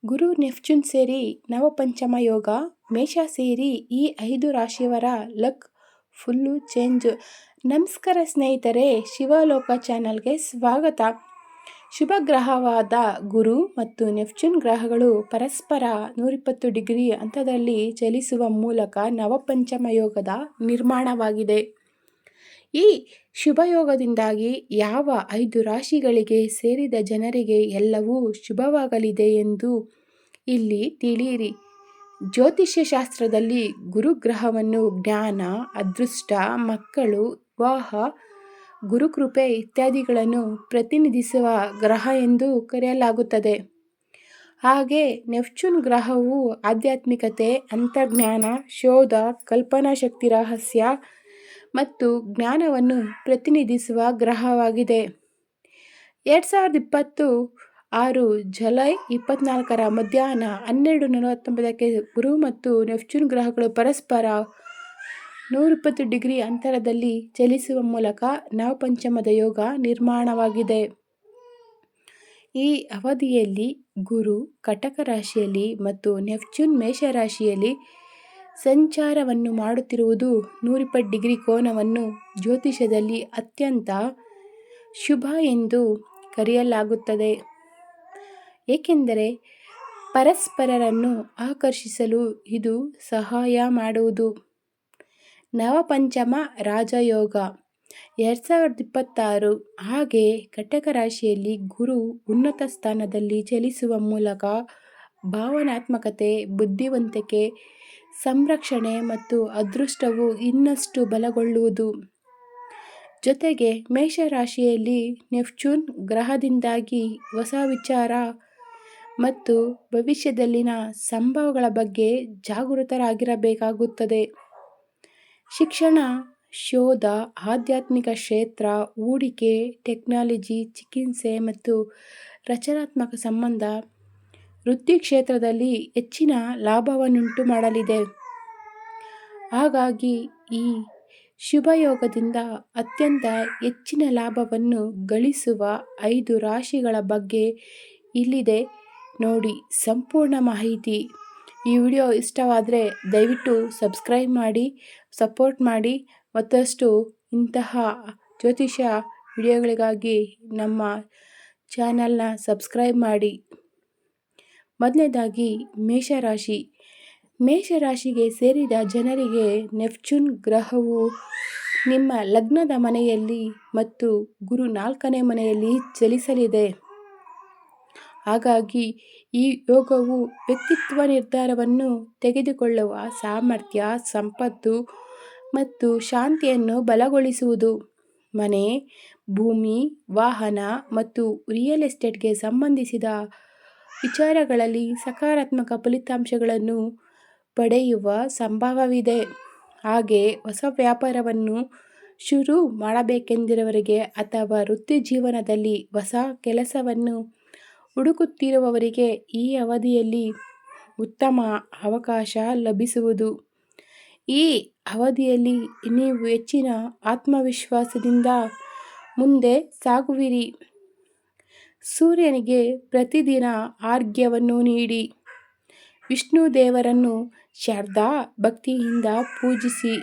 ಗುರು Neptune ಸೇರಿ ನವಪಂಚಮ ಯೋಗ, ಮೇಷ ಸೇರಿ ಈ 5 ರಾಶಿಯವರ ಲಕ್ ಫುಲ್ಲು ಚೇಂಜ್. ನಮಸ್ಕಾರ ಸ್ನೇಹಿತರೆ, ಶಿವಲೋಕ ಚಾನಲ್ಗೆ ಸ್ವಾಗತ. ಶುಭ ಗ್ರಹವಾದ ಗುರು ಮತ್ತು ನೆಪ್ಚೂನ್ ಗ್ರಹಗಳು ಪರಸ್ಪರ 120 ಡಿಗ್ರಿ ಹಂತದಲ್ಲಿ ಚಲಿಸುವ ಮೂಲಕ ನವಪಂಚಮ ಯೋಗದ ನಿರ್ಮಾಣವಾಗಿದೆ. ಈ ಶುಭಯೋಗದಿಂದಾಗಿ ಯಾವ 5 ರಾಶಿಗಳಿಗೆ ಸೇರಿದ ಜನರಿಗೆ ಎಲ್ಲವೂ ಶುಭವಾಗಲಿದೆ ಎಂದು ಇಲ್ಲಿ ತಿಳಿಯಿರಿ. ಜ್ಯೋತಿಷ್ಯ ಶಾಸ್ತ್ರದಲ್ಲಿ ಗುರುಗ್ರಹವನ್ನು ಜ್ಞಾನ, ಅದೃಷ್ಟ, ಮಕ್ಕಳು, ವಿವಾಹ, ಗುರುಕೃಪೆ ಇತ್ಯಾದಿಗಳನ್ನು ಪ್ರತಿನಿಧಿಸುವ ಗ್ರಹ ಎಂದು ಕರೆಯಲಾಗುತ್ತದೆ. ಹಾಗೆ ನೆಪ್ಚೂನ್ ಗ್ರಹವು ಆಧ್ಯಾತ್ಮಿಕತೆ, ಅಂತರ್ಜ್ಞಾನ, ಶೋಧ, ಕಲ್ಪನಾಶಕ್ತಿ, ರಹಸ್ಯ ಮತ್ತು ಜ್ಞಾನವನ್ನು ಪ್ರತಿನಿಧಿಸುವ ಗ್ರಹವಾಗಿದೆ. 2026 ಜುಲೈ 24ರ ಮಧ್ಯಾಹ್ನ 12:49ಕ್ಕೆ ಗುರು ಮತ್ತು ನೆಪ್ಚೂನ್ ಗ್ರಹಗಳು ಪರಸ್ಪರ 120 ಡಿಗ್ರಿ ಅಂತರದಲ್ಲಿ ಚಲಿಸುವ ಮೂಲಕ ನವಪಂಚಮದ ಯೋಗ ನಿರ್ಮಾಣವಾಗಿದೆ. ಈ ಅವಧಿಯಲ್ಲಿ ಗುರು ಕಟಕ ರಾಶಿಯಲ್ಲಿ ಮತ್ತು ನೆಪ್ಚೂನ್ ಮೇಷರಾಶಿಯಲ್ಲಿ ಸಂಚಾರವನ್ನು ಮಾಡುತ್ತಿರುವುದು 120 ಡಿಗ್ರಿ ಕೋನವನ್ನು ಜ್ಯೋತಿಷ್ಯದಲ್ಲಿ ಅತ್ಯಂತ ಶುಭ ಎಂದು ಕರೆಯಲಾಗುತ್ತದೆ. ಏಕೆಂದರೆ ಪರಸ್ಪರರನ್ನು ಆಕರ್ಷಿಸಲು ಇದು ಸಹಾಯ ಮಾಡುವುದು. ನವಪಂಚಮ ರಾಜಯೋಗ 2026 ಹಾಗೆ ಕಟಕ ರಾಶಿಯಲ್ಲಿ ಗುರು ಉನ್ನತ ಸ್ಥಾನದಲ್ಲಿ ಚಲಿಸುವ ಮೂಲಕ ಭಾವನಾತ್ಮಕತೆ, ಬುದ್ಧಿವಂತಿಕೆ, ಸಂರಕ್ಷಣೆ ಮತ್ತು ಅದೃಷ್ಟವು ಇನ್ನಷ್ಟು ಬಲಗೊಳ್ಳುವುದು. ಜೊತೆಗೆ ಮೇಷರಾಶಿಯಲ್ಲಿ ನೆಪ್ಚೂನ್ ಗ್ರಹದಿಂದಾಗಿ ಹೊಸ ವಿಚಾರ ಮತ್ತು ಭವಿಷ್ಯದಲ್ಲಿನ ಸಂಭವಗಳ ಬಗ್ಗೆ ಜಾಗೃತರಾಗಿರಬೇಕಾಗುತ್ತದೆ. ಶಿಕ್ಷಣ, ಶೋಧ, ಆಧ್ಯಾತ್ಮಿಕ ಕ್ಷೇತ್ರ, ಹೂಡಿಕೆ, ಟೆಕ್ನಾಲಜಿ, ಚಿಕಿತ್ಸೆ ಮತ್ತು ರಚನಾತ್ಮಕ ಸಂಬಂಧ, ವೃತ್ತಿ ಕ್ಷೇತ್ರದಲ್ಲಿ ಹೆಚ್ಚಿನ ಲಾಭವನ್ನುಂಟು ಮಾಡಲಿದೆ. ಹಾಗಾಗಿ ಈ ಶುಭಯೋಗದಿಂದ ಅತ್ಯಂತ ಹೆಚ್ಚಿನ ಲಾಭವನ್ನು ಗಳಿಸುವ 5 ರಾಶಿಗಳ ಬಗ್ಗೆ ಇಲ್ಲಿದೆ ನೋಡಿ ಸಂಪೂರ್ಣ ಮಾಹಿತಿ. ಈ ವಿಡಿಯೋ ಇಷ್ಟವಾದರೆ ದಯವಿಟ್ಟು ಸಬ್ಸ್ಕ್ರೈಬ್ ಮಾಡಿ, ಸಪೋರ್ಟ್ ಮಾಡಿ. ಮತ್ತಷ್ಟು ಇಂತಹ ಜ್ಯೋತಿಷ್ಯ ವಿಡಿಯೋಗಳಿಗಾಗಿ ನಮ್ಮ ಚಾನಲ್ನ ಸಬ್ಸ್ಕ್ರೈಬ್ ಮಾಡಿ. ಮೊದಲನೇದಾಗಿ ಮೇಷರಾಶಿ. ಮೇಷರಾಶಿಗೆ ಸೇರಿದ ಜನರಿಗೆ ನೆಪ್ಚೂನ್ ಗ್ರಹವು ನಿಮ್ಮ ಲಗ್ನದ ಮನೆಯಲ್ಲಿ ಮತ್ತು ಗುರು 4ನೇ ಮನೆಯಲ್ಲಿ ಚಲಿಸಲಿದೆ. ಹಾಗಾಗಿ ಈ ಯೋಗವು ವ್ಯಕ್ತಿತ್ವ ನಿರ್ಧಾರವನ್ನು ತೆಗೆದುಕೊಳ್ಳುವ ಸಾಮರ್ಥ್ಯ, ಸಂಪತ್ತು ಮತ್ತು ಶಾಂತಿಯನ್ನು ಬಲಗೊಳಿಸುವುದು. ಮನೆ, ಭೂಮಿ, ವಾಹನ ಮತ್ತು ರಿಯಲ್ ಎಸ್ಟೇಟ್ಗೆ ಸಂಬಂಧಿಸಿದ ವಿಚಾರಗಳಲ್ಲಿ ಸಕಾರಾತ್ಮಕ ಫಲಿತಾಂಶಗಳನ್ನು ಪಡೆಯುವ ಸಂಭವವಿದೆ. ಹಾಗೆ ಹೊಸ ವ್ಯಾಪಾರವನ್ನು ಶುರು ಮಾಡಬೇಕೆಂದಿರುವವರಿಗೆ ಅಥವಾ ವೃತ್ತಿಜೀವನದಲ್ಲಿ ಹೊಸ ಕೆಲಸವನ್ನು ಹುಡುಕುತ್ತಿರುವವರಿಗೆ ಈ ಅವಧಿಯಲ್ಲಿ ಉತ್ತಮ ಅವಕಾಶ ಲಭಿಸುವುದು. ಈ ಅವಧಿಯಲ್ಲಿ ನೀವು ಹೆಚ್ಚಿನ ಆತ್ಮವಿಶ್ವಾಸದಿಂದ ಮುಂದೆ ಸಾಗುವಿರಿ. ಸೂರ್ಯನಿಗೆ ಪ್ರತಿದಿನ ಅರ್ಘ್ಯವನ್ನು ನೀಡಿ. ವಿಷ್ಣು ದೇವರನ್ನು ಶ್ರದ್ಧಾ ಭಕ್ತಿಯಿಂದ ಪೂಜಿಸಿ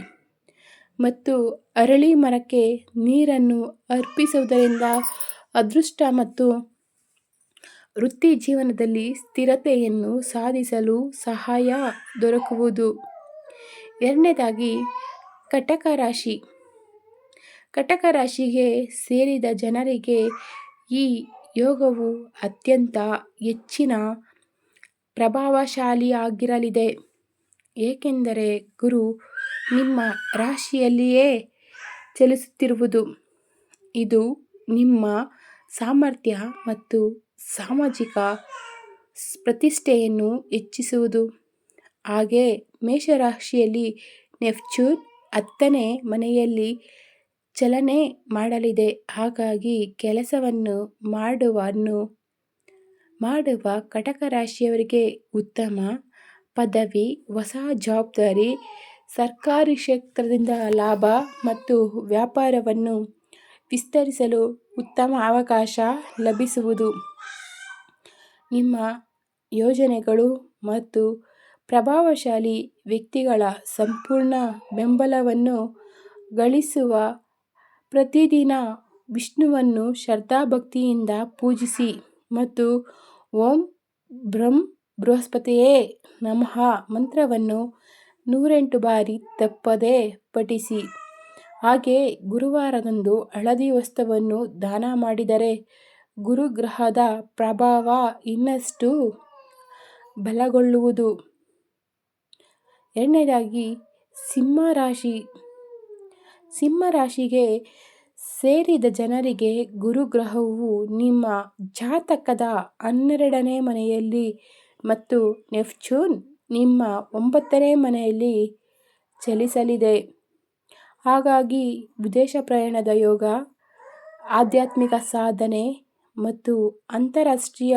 ಮತ್ತು ಅರಳಿ ಮರಕ್ಕೆ ನೀರನ್ನು ಅರ್ಪಿಸುವುದರಿಂದ ಅದೃಷ್ಟ ಮತ್ತು ವೃತ್ತಿ ಜೀವನದಲ್ಲಿ ಸ್ಥಿರತೆಯನ್ನು ಸಾಧಿಸಲು ಸಹಾಯ ದೊರಕುವುದು. ಎರಡನೇದಾಗಿ ಕಟಕ ರಾಶಿ. ಕಟಕ ರಾಶಿಗೆ ಸೇರಿದ ಜನರಿಗೆ ಈ ಯೋಗವು ಅತ್ಯಂತ ಹೆಚ್ಚಿನ ಪ್ರಭಾವಶಾಲಿಯಾಗಿರಲಿದೆ. ಏಕೆಂದರೆ ಗುರು ನಿಮ್ಮ ರಾಶಿಯಲ್ಲಿಯೇ ಚಲಿಸುತ್ತಿರುವುದು. ಇದು ನಿಮ್ಮ ಸಾಮರ್ಥ್ಯ ಮತ್ತು ಸಾಮಾಜಿಕ ಪ್ರತಿಷ್ಠೆಯನ್ನು ಹೆಚ್ಚಿಸುವುದು. ಹಾಗೆ ಮೇಷರಾಶಿಯಲ್ಲಿ ನೆಪ್ಚೂನ್ 10ನೇ ಮನೆಯಲ್ಲಿ ಚಲನೆ ಮಾಡಲಿದೆ. ಹಾಗಾಗಿ ಕೆಲಸವನ್ನು ಮಾಡುವ ಕಟಕ ರಾಶಿಯವರಿಗೆ ಉತ್ತಮ ಪದವಿ, ಹೊಸ ಜವಾಬ್ದಾರಿ, ಸರ್ಕಾರಿ ಕ್ಷೇತ್ರದಿಂದ ಲಾಭ ಮತ್ತು ವ್ಯಾಪಾರವನ್ನು ವಿಸ್ತರಿಸಲು ಉತ್ತಮ ಅವಕಾಶ ಲಭಿಸುವುದು. ನಿಮ್ಮ ಯೋಜನೆಗಳು ಮತ್ತು ಪ್ರಭಾವಶಾಲಿ ವ್ಯಕ್ತಿಗಳ ಸಂಪೂರ್ಣ ಬೆಂಬಲವನ್ನು ಗಳಿಸುವ ಪ್ರತಿದಿನ ವಿಷ್ಣುವನ್ನು ಶ್ರದ್ಧಾಭಕ್ತಿಯಿಂದ ಪೂಜಿಸಿ ಮತ್ತು ಓಂ ಬ್ರಂ ಬೃಹಸ್ಪತಿಯೇ ನಮಃ ಮಂತ್ರವನ್ನು 108 ಬಾರಿ ತಪ್ಪದೇ ಪಠಿಸಿ. ಹಾಗೆ ಗುರುವಾರದಂದು ಹಳದಿ ವಸ್ತ್ರವನ್ನು ದಾನ ಮಾಡಿದರೆ ಗುರುಗ್ರಹದ ಪ್ರಭಾವ ಇನ್ನಷ್ಟು ಬಲಗೊಳ್ಳುವುದು. ಎರಡನೇದಾಗಿ ಸಿಂಹರಾಶಿ. ಸಿಂಹರಾಶಿಗೆ ಸೇರಿದ ಜನರಿಗೆ ಗುರುಗ್ರಹವು ನಿಮ್ಮ ಜಾತಕದ 12ನೇ ಮನೆಯಲ್ಲಿ ಮತ್ತು ನೆಪ್ಚೂನ್ ನಿಮ್ಮ 9ನೇ ಮನೆಯಲ್ಲಿ ಚಲಿಸಲಿದೆ. ಹಾಗಾಗಿ ವಿದೇಶ ಪ್ರಯಾಣದ ಯೋಗ, ಆಧ್ಯಾತ್ಮಿಕ ಸಾಧನೆ ಮತ್ತು ಅಂತಾರಾಷ್ಟ್ರೀಯ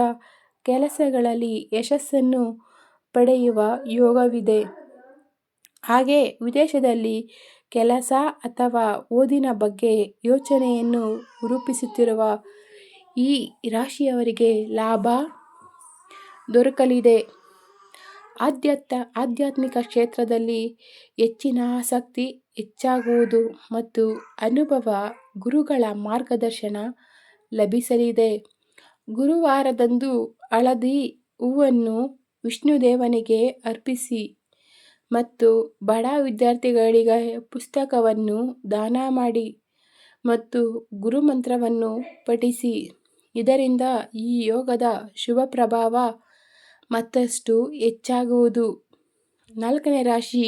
ಕೆಲಸಗಳಲ್ಲಿ ಯಶಸ್ಸನ್ನು ಪಡೆಯುವ ಯೋಗವಿದೆ. ಹಾಗೆ ವಿದೇಶದಲ್ಲಿ ಕೆಲಸ ಅಥವಾ ಓದಿನ ಬಗ್ಗೆ ಯೋಚನೆಯನ್ನು ರೂಪಿಸುತ್ತಿರುವ ಈ ರಾಶಿಯವರಿಗೆ ಲಾಭ ದೊರಕಲಿದೆ. ಆಧ್ಯಾತ್ಮಿಕ ಕ್ಷೇತ್ರದಲ್ಲಿ ಹೆಚ್ಚಿನ ಆಸಕ್ತಿ ಹೆಚ್ಚಾಗುವುದು ಮತ್ತು ಅನುಭವ ಗುರುಗಳ ಮಾರ್ಗದರ್ಶನ ಲಭಿಸಲಿದೆ. ಗುರುವಾರದಂದು ಹಳದಿ ಹೂವನ್ನು ವಿಷ್ಣುದೇವನಿಗೆ ಅರ್ಪಿಸಿ ಮತ್ತು ಬಡ ವಿದ್ಯಾರ್ಥಿಗಳಿಗೆ ಪುಸ್ತಕವನ್ನು ದಾನ ಮಾಡಿ ಮತ್ತು ಗುರುಮಂತ್ರವನ್ನು ಪಠಿಸಿ. ಇದರಿಂದ ಈ ಯೋಗದ ಶುಭ ಪ್ರಭಾವ ಮತ್ತಷ್ಟು ಹೆಚ್ಚಾಗುವುದು. 4ನೇ ರಾಶಿ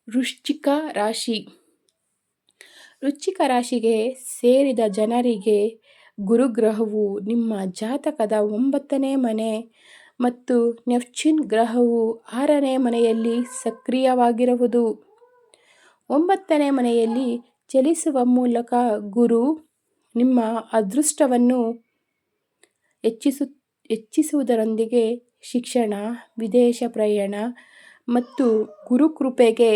ವೃಶ್ಚಿಕ ರಾಶಿ. ವೃಶ್ಚಿಕ ರಾಶಿಗೆ ಸೇರಿದ ಜನರಿಗೆ ಗುರುಗ್ರಹವು ನಿಮ್ಮ ಜಾತಕದ 9ನೇ ಮನೆ ಮತ್ತು ನೆಪ್ಚೂನ್ ಗ್ರಹವು 6ನೇ ಮನೆಯಲ್ಲಿ ಸಕ್ರಿಯವಾಗಿರುವುದು. 9ನೇ ಮನೆಯಲ್ಲಿ ಚಲಿಸುವ ಮೂಲಕ ಗುರು ನಿಮ್ಮ ಅದೃಷ್ಟವನ್ನು ಹೆಚ್ಚಿಸುವುದರೊಂದಿಗೆ ಶಿಕ್ಷಣ, ವಿದೇಶ ಪ್ರಯಾಣ ಮತ್ತು ಗುರುಕೃಪೆಗೆ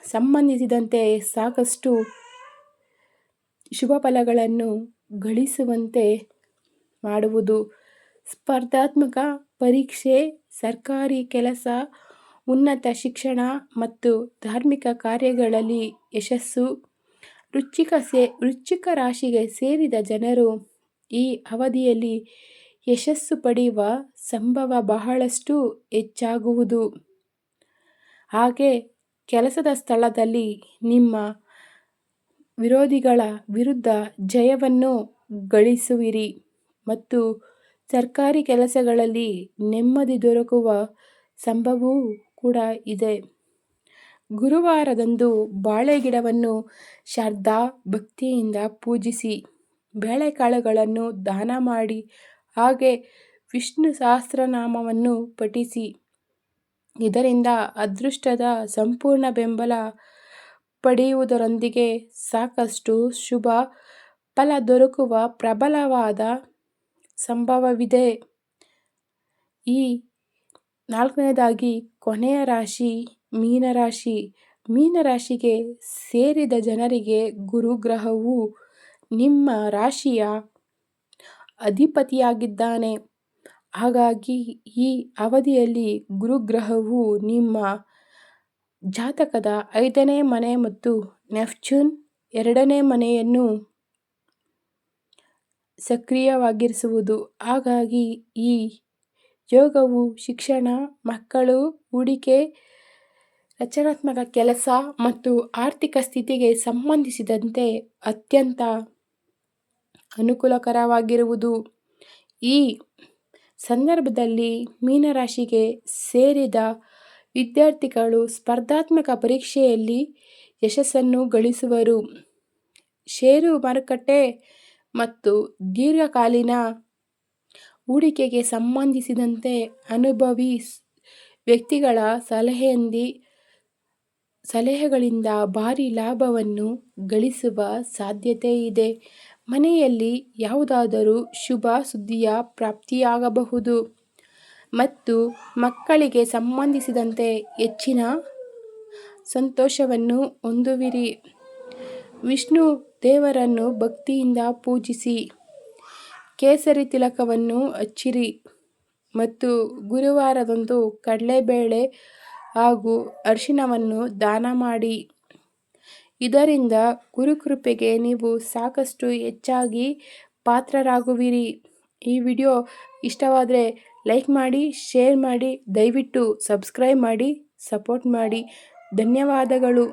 ಸಂಬಂಧಿಸಿದಂತೆ ಸಾಕಷ್ಟು ಶುಭಫಲಗಳನ್ನು ಗಳಿಸುವಂತೆ ಮಾಡುವುದು. ಸ್ಪರ್ಧಾತ್ಮಕ ಪರೀಕ್ಷೆ, ಸರ್ಕಾರಿ ಕೆಲಸ, ಉನ್ನತ ಶಿಕ್ಷಣ ಮತ್ತು ಧಾರ್ಮಿಕ ಕಾರ್ಯಗಳಲ್ಲಿ ಯಶಸ್ಸು. ವೃಶ್ಚಿಕ ರಾಶಿಗೆ ಸೇರಿದ ಜನರು ಈ ಅವಧಿಯಲ್ಲಿ ಯಶಸ್ಸು ಪಡೆಯುವ ಸಂಭವ ಬಹಳಷ್ಟು ಹೆಚ್ಚಾಗುವುದು. ಹಾಗೆ ಕೆಲಸದ ಸ್ಥಳದಲ್ಲಿ ನಿಮ್ಮ ವಿರೋಧಿಗಳ ವಿರುದ್ಧ ಜಯವನ್ನು ಗಳಿಸುವಿರಿ ಮತ್ತು ಸರ್ಕಾರಿ ಕೆಲಸಗಳಲ್ಲಿ ನೆಮ್ಮದಿ ದೊರಕುವ ಸಂಭವವೂ ಕೂಡ ಇದೆ. ಗುರುವಾರದಂದು ಬಾಳೆಗಿಡವನ್ನು ಶ್ರದ್ಧಾ ಭಕ್ತಿಯಿಂದ ಪೂಜಿಸಿ, ಬೇಳೆಕಾಳುಗಳನ್ನು ದಾನ ಮಾಡಿ ಹಾಗೆ ವಿಷ್ಣು ಸಹಸ್ರನಾಮವನ್ನು ಪಠಿಸಿ. ಇದರಿಂದ ಅದೃಷ್ಟದ ಸಂಪೂರ್ಣ ಬೆಂಬಲ ಪಡೆಯುವುದರೊಂದಿಗೆ ಸಾಕಷ್ಟು ಶುಭ ಫಲ ದೊರಕುವ ಪ್ರಬಲವಾದ ಸಂಭವವಿದೆ. ಈ 4ನೇದಾಗಿ ಕೊನೆಯ ರಾಶಿ ಮೀನರಾಶಿ. ಮೀನರಾಶಿಗೆ ಸೇರಿದ ಜನರಿಗೆ ಗುರುಗ್ರಹವು ನಿಮ್ಮ ರಾಶಿಯ ಅಧಿಪತಿಯಾಗಿದ್ದಾನೆ. ಹಾಗಾಗಿ ಈ ಅವಧಿಯಲ್ಲಿ ಗುರುಗ್ರಹವು ನಿಮ್ಮ ಜಾತಕದ 5ನೇ ಮನೆ ಮತ್ತು ನೆಪ್ಚೂನ್ 2ನೇ ಮನೆಯನ್ನು ಸಕ್ರಿಯವಾಗಿರಿಸುವುದು. ಹಾಗಾಗಿ ಈ ಯೋಗವು ಶಿಕ್ಷಣ, ಮಕ್ಕಳು, ಹೂಡಿಕೆ, ರಚನಾತ್ಮಕ ಕೆಲಸ ಮತ್ತು ಆರ್ಥಿಕ ಸ್ಥಿತಿಗೆ ಸಂಬಂಧಿಸಿದಂತೆ ಅತ್ಯಂತ ಅನುಕೂಲಕರವಾಗಿರುವುದು. ಈ ಸಂದರ್ಭದಲ್ಲಿ ಮೀನರಾಶಿಗೆ ಸೇರಿದ ವಿದ್ಯಾರ್ಥಿಗಳು ಸ್ಪರ್ಧಾತ್ಮಕ ಪರೀಕ್ಷೆಯಲ್ಲಿ ಯಶಸ್ಸನ್ನು ಗಳಿಸುವರು. ಷೇರು ಮಾರುಕಟ್ಟೆ ಮತ್ತು ದೀರ್ಘಕಾಲೀನ ಹೂಡಿಕೆಗೆ ಸಂಬಂಧಿಸಿದಂತೆ ಅನುಭವಿ ವ್ಯಕ್ತಿಗಳ ಸಲಹೆಗಳಿಂದ ಭಾರೀ ಲಾಭವನ್ನು ಗಳಿಸುವ ಸಾಧ್ಯತೆ ಇದೆ. ಮನೆಯಲ್ಲಿ ಯಾವುದಾದರೂ ಶುಭ ಸುದ್ದಿಯ ಪ್ರಾಪ್ತಿಯಾಗಬಹುದು ಮತ್ತು ಮಕ್ಕಳಿಗೆ ಸಂಬಂಧಿಸಿದಂತೆ ಹೆಚ್ಚಿನ ಸಂತೋಷವನ್ನು ಹೊಂದುವಿರಿ. ವಿಷ್ಣು ದೇವರನ್ನು ಭಕ್ತಿಯಿಂದ ಪೂಜಿಸಿ, ಕೇಸರಿ ತಿಲಕವನ್ನು ಹಚ್ಚಿರಿ ಮತ್ತು ಗುರುವಾರದಂದು ಕಡಲೆಬೇಳೆ ಹಾಗೂ ಅರಿಶಿಣವನ್ನು ದಾನ ಮಾಡಿ. ಇದರಿಂದ ಗುರುಕೃಪೆಗೆ ನೀವು ಸಾಕಷ್ಟು ಹೆಚ್ಚಾಗಿ ಪಾತ್ರರಾಗುವಿರಿ. ಈ ವಿಡಿಯೋ ಇಷ್ಟವಾದರೆ ಲೈಕ್ ಮಾಡಿ, ಶೇರ್ ಮಾಡಿ, ದಯವಿಟ್ಟು ಸಬ್ಸ್ಕ್ರೈಬ್ ಮಾಡಿ, ಸಪೋರ್ಟ್ ಮಾಡಿ. ಧನ್ಯವಾದಗಳು.